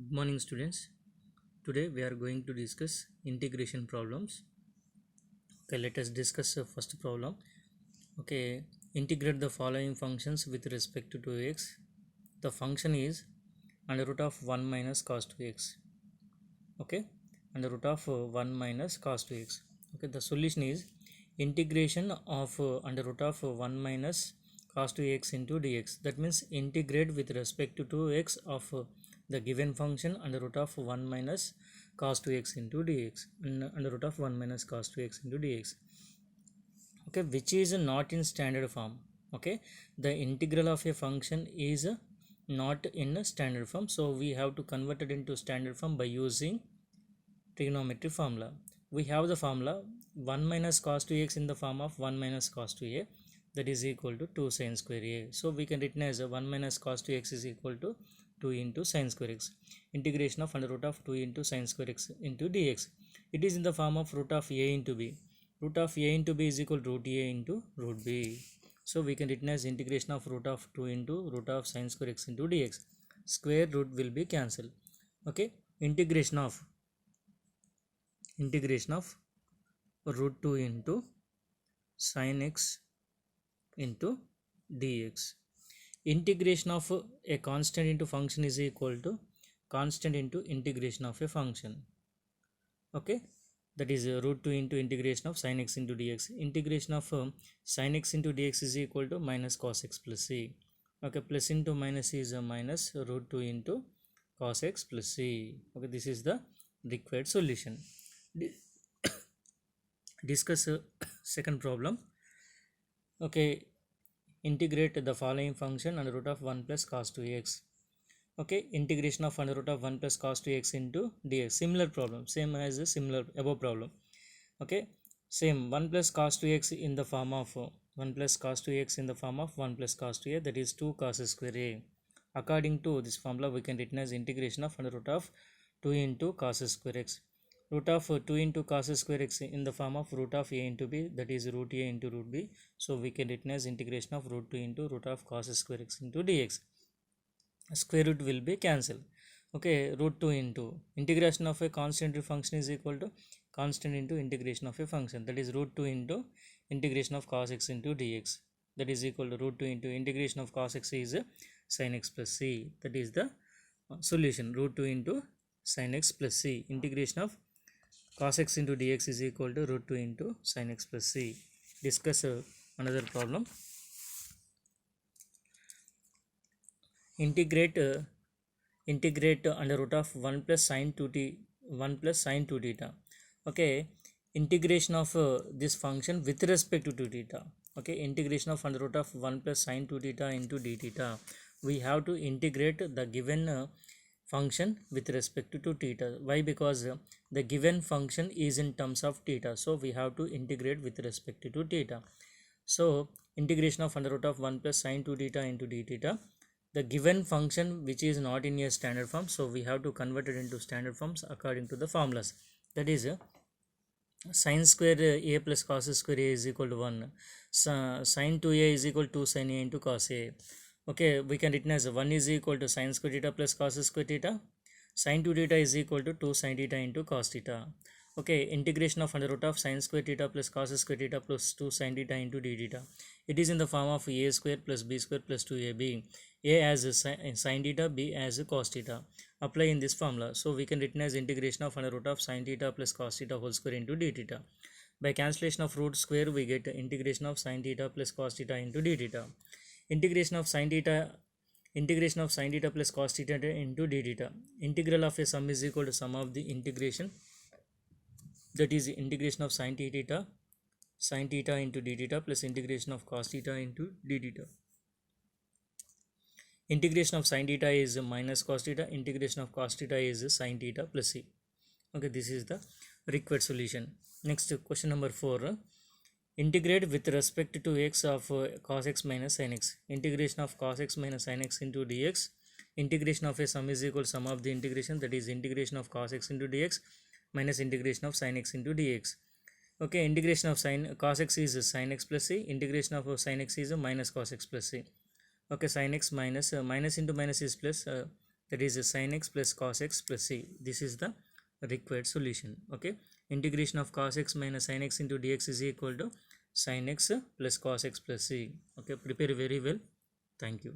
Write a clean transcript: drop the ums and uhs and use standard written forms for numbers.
Good morning, students. Today we are going to discuss integration problems. Okay, let us discuss the first problem. Okay, integrate the following functions with respect to 2x. The function is under root of 1 minus cos 2x. Okay, under root of 1 minus cos 2x. Okay, the solution is integration of under root of 1 minus cos 2x into dx. That means integrate with respect to 2x of the given function under root of 1 minus cos 2x into dx, and under root of 1 minus cos 2x into dx. Okay, which is not in standard form. Okay, the integral of a function is not in a standard form, so we have to convert it into standard form by using trigonometry formula. We have the formula 1 minus cos 2x in the form of 1 minus cos 2a, that is equal to 2 sin square a. So we can written as 1 minus cos 2x is equal to 2 into sin square x. Integration of under root of 2 into sin square x into dx. It is in the form of root of a into b. Root of a into b is equal to root a into root b. So we can written as integration of root of 2 into root of sin square x into dx. Square root will be cancelled. Okay, integration of root 2 into sin x into dx. Integration of a constant into function is equal to constant into integration of a function. Okay, that is root 2 into integration of sin x into dx. Integration of sin x into dx is equal to minus cos x plus c. Okay, plus into minus is minus root 2 into cos x plus c. Okay, this is the required solution. Discuss second problem. Okay, integrate the following function under root of 1 plus cos 2x. Okay, integration of under root of 1 plus cos 2x into dx. Similar problem, same as a similar above problem. Okay, same 1 plus cos 2x in the form of 1 plus cos 2x in the form of 1 plus cos 2a, that is 2 cos square a. According to this formula, we can written as integration of under root of 2 into cos square x. Root of 2 into cos square x in the form of root of a into b, that is root a into root b. So we can written as integration of root 2 into root of cos square x into dx. Square root will be cancelled. Okay, root 2 into integration of a constant function is equal to constant into integration of a function, that is root 2 into integration of cos x into dx, that is equal to root 2 into integration of cos x is sin x plus c. That is the solution, root 2 into sin x plus c. Integration of cos x into dx is equal to root 2 into sin x plus c. Discuss another problem. Integrate under root of 1 plus sin 2t 1 plus sin 2 theta. Okay, integration of this function with respect to 2 theta. Okay, integration of under root of 1 plus sin 2 theta into d theta. We have to integrate the given function with respect to 2 theta. Why? Because the given function is in terms of theta, so we have to integrate with respect to 2 theta. So integration of under root of 1 plus sin 2 theta into d theta. The given function which is not in a standard form, so we have to convert it into standard forms according to the formulas. That is sin square a plus cos square a is equal to 1. Sin 2a is equal to sin a into cos a. Okay, we can written as 1 is equal to sin square theta plus cos square theta. Sin 2 theta is equal to 2 sin theta into cos theta. Okay, integration of under root of sin square theta plus cos square theta plus 2 sin theta into d theta. It is in the form of a square plus b square plus 2ab. A as sin theta, b as cos theta. Apply in this formula. So we can written as integration of under root of sin theta plus cos theta whole square into d theta. By cancellation of root square, we get integration of sin theta plus cos theta into d theta. Integration of sin theta plus cos theta into d theta. Integral of a sum is equal to sum of the integration, that is integration of sin theta into d theta plus integration of cos theta into d theta. Integration of sin theta is minus cos theta, integration of cos theta is sin theta plus c. Okay, this is the required solution. Next, question number 4. Integrate with respect to x of cos x minus sin x. Integration of cos x minus sin x into dx. Integration of a sum is equal to sum of the integration, that is integration of cos x into dx minus integration of sin x into dx. Okay, integration of cos x is sin x plus c, integration of sin x is minus cos x plus c. Okay, sin x minus minus into minus is plus, that is sin x plus cos x plus c. This is the required solution. Okay, integration of cos x minus sin x into dx is equal to sin x plus cos x plus c. Okay, prepare very well. Thank you.